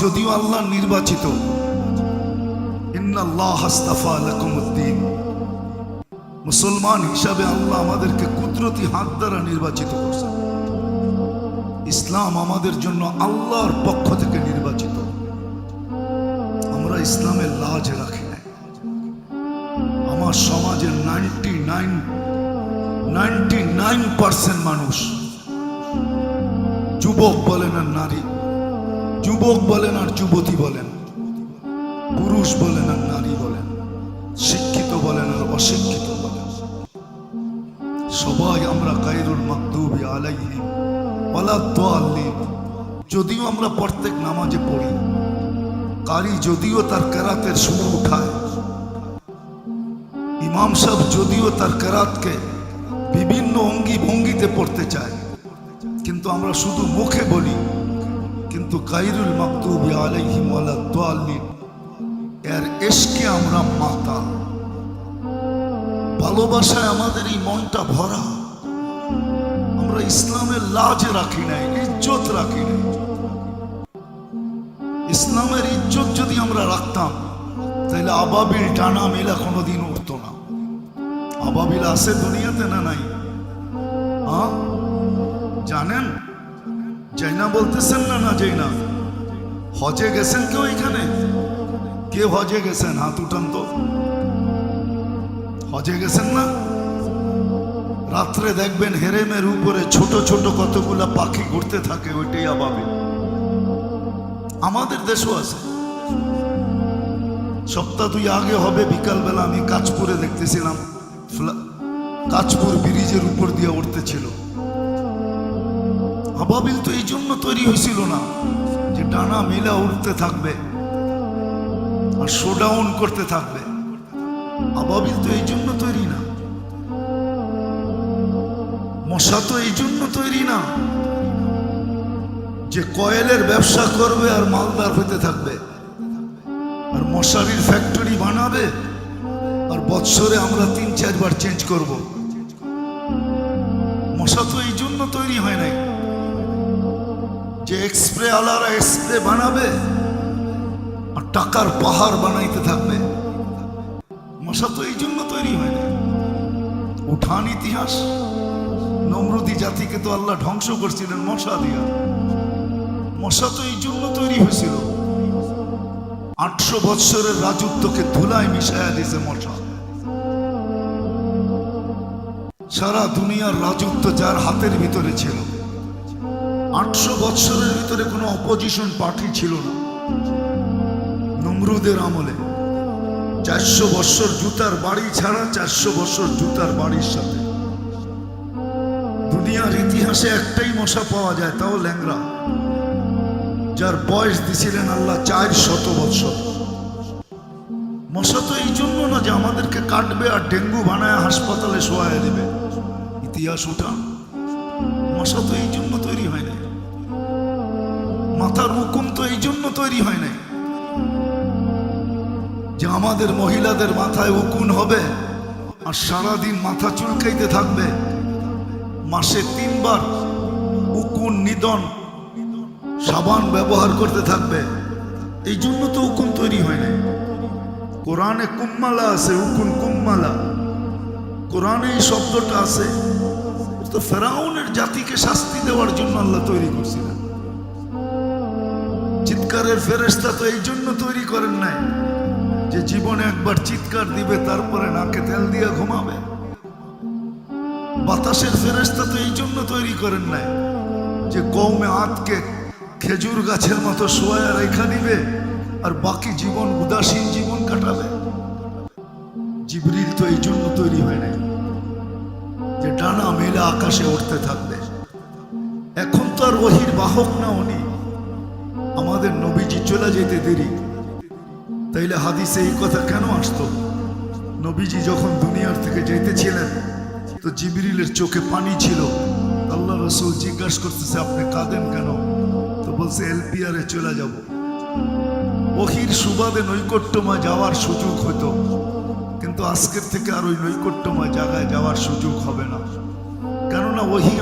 যদিও আল্লাহ নির্বাচিত, ইন্নাল্লাহ আস্তাফা লাকুমুদ্দিন, মুসলমান হিসাবে আল্লাহ আমাদেরকে কুদরতি হাত দ্বারা নির্বাচিত করছেন। ইসলাম আমাদের জন্য আল্লাহর পক্ষ থেকে নির্বাচিত। আমরা ইসলামের লাজ রাখি না। আমার সমাজের 99% মানুষ, যুবক বলেন আর নারী, যুবক বলেন আর যুবতী বলেন, পুরুষ বলেন আর নারী বলেন, শিক্ষিত বলেন আর অশিক্ষিত বলেন, সবাই আমরা গায়রুল মাগদুবি আলাইহিম ওয়ালাদ-দাল্লিন। যদিও আমরা প্রত্যেক নামাজে পড়ি, কারি যদিও তার কেরাতের সুর উঠায়, ইমাম সাহেব যদিও তার কেরাতকে বিভিন্ন অঙ্গি ভঙ্গিতে পড়তে চায়, কিন্তু আমরা শুধু মুখে বলি, কিন্তু গায়রুল মাগদুবি আলাইহিম ওয়ালাদ-দাল্লিন এর ইশকে আমরা মাতাল। ভালোবাসায় আমাদের এই মনটা ভরা। আমরা ইসলামের লাজ রাখি নাই, ইজ্জত রাখি নাই। ইসলামের ইজ্জত যদি আমরা রাখতাম, তাহলে আবাবিল টানা মেলা কোনোদিন উঠতো না। আবাবিল আছে দুনিয়াতে না নাই? জানেন? যাই না বলতেছেন না? না যাই না? হজে গেছেন কেউ এখানে? কে হজে গেছেন? হাত উঠান তো। হজে গেছেন না? রাত্রে দেখবেন হেরেমের উপরে ছোট ছোট কতগুলা পাখি ঘুরতে থাকে, ওইটাই আবাবিল। আমাদের দেশও আছে। সপ্তাহ 2 আগে হবে, বিকালবেলা আমি কাঁচপুরে দেখতেছিলাম, কাঁচপুর ব্রিজের উপর দিয়ে উঠতেছিল। আবাবিল তো এই জন্য তৈরি হয়েছিল না যে ডানা মেলা উঠতে থাকবে আর শোডাউন করতে থাকবে। আবাবিল তো এই জন্য তৈরি না। মশা তো এই জন্য তৈরি না যে কয়েলের ব্যবসা করবে আর মালদার হতে থাকবে আর মশারির ফ্যাক্টরি বানাবে আর বৎসরে আমরা 3-4 বার চেঞ্জ করব। মশা তো এই জন্য তৈরি হয় নাই যে এক্সপ্রে আলারা এক্সপ্রে বানাবে আর টাকার পাহাড় বানাইতে থাকবে। মশা তো এই জন্য তৈরি হয় নাই। উঠান ইতিহাস, নমরুদি জাতিকে তো আল্লাহ ধ্বংস করছিলেন মশা দিয়া। মশা তো এই জন্য তৈরি হয়েছিল। 800 বৎসরের রাজত্বকে ধুলায় মিশাইয়া দিয়েছে মশা। সারা দুনিয়ার রাজত্ব যার হাতের ভিতরে ছিল। 800 বৎসরের ভিতরে কোনো অপোজিশন পার্টি ছিল না। নমরুদের আমলে 400 বৎসর জুতার বাড়ি ছাড়া 400 বৎসর জুতার বাড়ির সাথে। দুনিয়ার ইতিহাসে একটাই মশা পাওয়া যায়, তাও ল্যাংরা, যার বয়স দিছিলেন আল্লাহ 400 বৎসর। মশা তো এই জন্য না যে আমাদেরকে কাটবে আর ডেঙ্গু বানায় হাসপাতালে শোয়ায় দেবে। ইতিহাস উঠান। মশা তো এই জন্য তৈরি হয় নাই। মাথার হুকুম তো এই জন্য তৈরি হয় নাই যে আমাদের মহিলাদের মাথায় উকুন হবে আর সারাদিন মাথা চুলকাইতে থাকবে। মাসে 3 বার উকুন নিদন সাবান ব্যবহার করতে থাকবে। এই জন্য তো উকুন তৈরি হয় নাই। কোরআনে কুম্মালা আছে, উকুন কুম্মালা, কোরআনে এই শব্দটা আছে। তো ফেরাউনের জাতিকে শাস্তি দেওয়ার জন্য আল্লাহ তৈরি করছিলেন। চিৎকারের ফেরেশতা তো এই জন্য তৈরি করেন নাই যে জীবনে একবার চিৎকার দিবে তারপরে নাকে তেল দিয়ে ঘুমাবে। বাতাসের ফেরেশতা তো এই জন্য তৈরি করেন নাই যে কওমে আদকে খেজুর গাছের মতো শোয়া রেখা দিবে আর বাকি জীবন উদাসীন জীবন কাটাবে। জিবরিল তো এই জন্য তৈরি হয় নাই যে ডানা মেলে আকাশে উঠতে থাকবে। এখন তো আর ওহির বাহক না উনি। আমাদের নবীজি চলে যেতে দেরি, তাইলে হাদিসে এই কথা কেন আসতো? নবীজি যখন দুনিয়ার থেকে যেতেছিলেন তো জিবরিলের চোখে পানি ছিল। আল্লাহ রাসূল জিজ্ঞাসা করতেছে, আপনি কাঁদেন কেন? তো বলছে, এলপিআরে চলে যাব। ওহির সুবাদে নৈকট্যময় যাওয়ার সুযোগ হতো, কিন্তু আজকের থেকে আর ওই নৈকট্যময় জায়গায় যাওয়ার সুযোগ হবে না। কেননা ওহি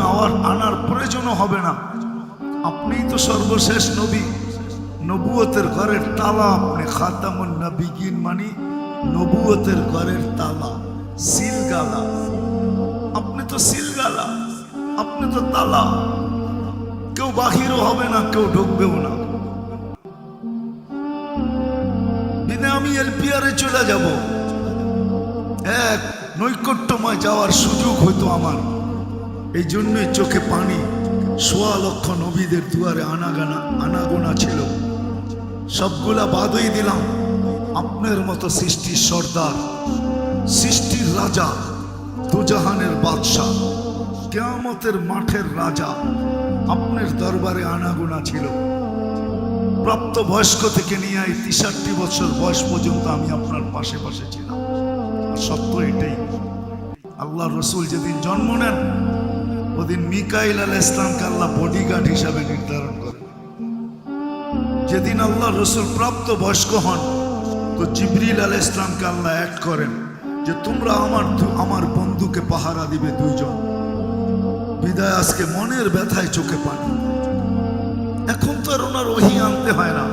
আনার প্রয়োজনও হবে না। আপনিই তো সর্বশেষ নবী। নবুয়তের ঘরের তালা আপনি, খাতামুন নবিয়িন মানে নবুয়তের ঘরের তালা, সিলগালা। আপনি তো সিলগালা, আপনি তো তালা। কেউ বাহিরও হবে না, কেউ ঢুকবেও না। দিনে আমি এলপিআরে চলে যাব, এক নৈকট্যময় যাওয়ার সুযোগ হইতো আমার। এই জন্যই চোখে পানি। ১৬ লক্ষ নবীদের দুয়ারে আনাগোনা ছিল, সবগুলা বাদই দিলাম। আপনার মতো সৃষ্টির সর্দার, সৃষ্টির রাজা, দুজাহানের বাদশাহ, কিয়ামতের মাঠের রাজা আপনার দরবারে আনাগোনা ছিল। প্রাপ্ত বয়স্ক থেকে নিয়ে ৬৩ বছর বয়স পর্যন্ত আমি আপনার পাশে পাশে ছিলাম। আর সত্য এটাই, আল্লাহ রসুল যেদিন জন্ম নেন ওদিন মিকাইল আলাইহিস ইসলামকে আল্লাহ বডিগার্ড হিসাবে নির্ধারণ করেন। যেদিন আল্লাহ রসুল প্রাপ্ত বয়স্ক হন তো জিবরিল আলাইহিস ইসলামকে আল্লাহ অ্যাড করেন যে তোমরা আমার বন্ধুকে পাহারা দিবে দুইজন। বিদায় আজকে মনের ব্যথায় চোখে পানি। এখন তো আর ওনার ওহী আনতে হয় না,